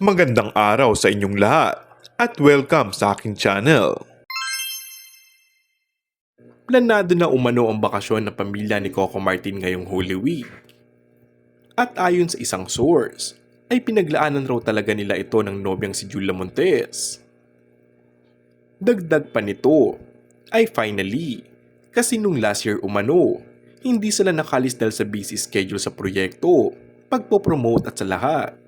Magandang araw sa inyong lahat at welcome sa aking channel. Planado na umano ang bakasyon ng pamilya ni Coco Martin ngayong Holy Week. At ayon sa isang source, ay pinaglaanan raw talaga nila ito ng nobyang si Julia Montes. Dagdag pa nito, ay finally, kasi nung last year umano, hindi sila nakalis dahil sa busy schedule sa proyekto, pagpopromote at sa lahat.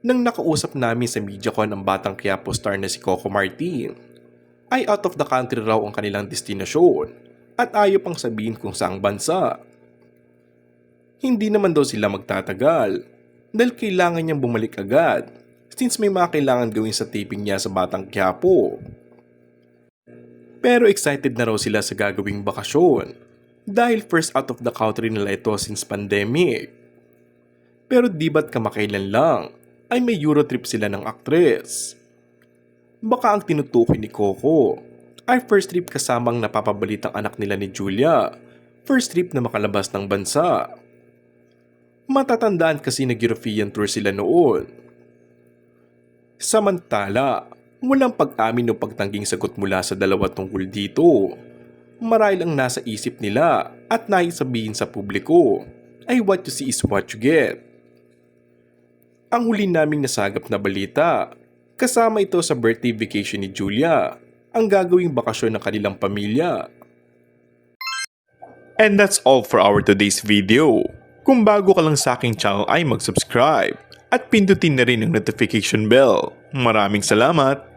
Nang nakausap namin sa MediaCon ang batang Quiapo star na si Coco Martin, ay out of the country raw ang kanilang destinasyon at ayaw pang sabihin kung saang bansa. Hindi naman daw sila magtatagal dahil kailangan niyang bumalik agad since may mga kailangan gawin sa taping niya sa batang Quiapo. Pero excited na raw sila sa gagawing bakasyon dahil first out of the country nila ito since pandemic. Pero di ba't kamakailan lang ay may Eurotrip sila ng aktres. Baka ang tinutukoy ni Coco ay first trip kasamang napapabalitang anak nila ni Julia, first trip na makalabas ng bansa. Matatandaan kasi nag-European tour sila noon. Samantala, walang pag-amin o pagtangging sagot mula sa dalawa tungkol dito. Marahil ang nasa isip nila at naisabihin sa publiko ay what you see is what you get. Ang huli naming nasagap na balita, kasama ito sa birthday vacation ni Julia, ang gagawing bakasyon ng kanilang pamilya. And that's all for our today's video. Kung bago ka lang sa aking channel ay mag-subscribe at pindutin na rin ang notification bell. Maraming salamat!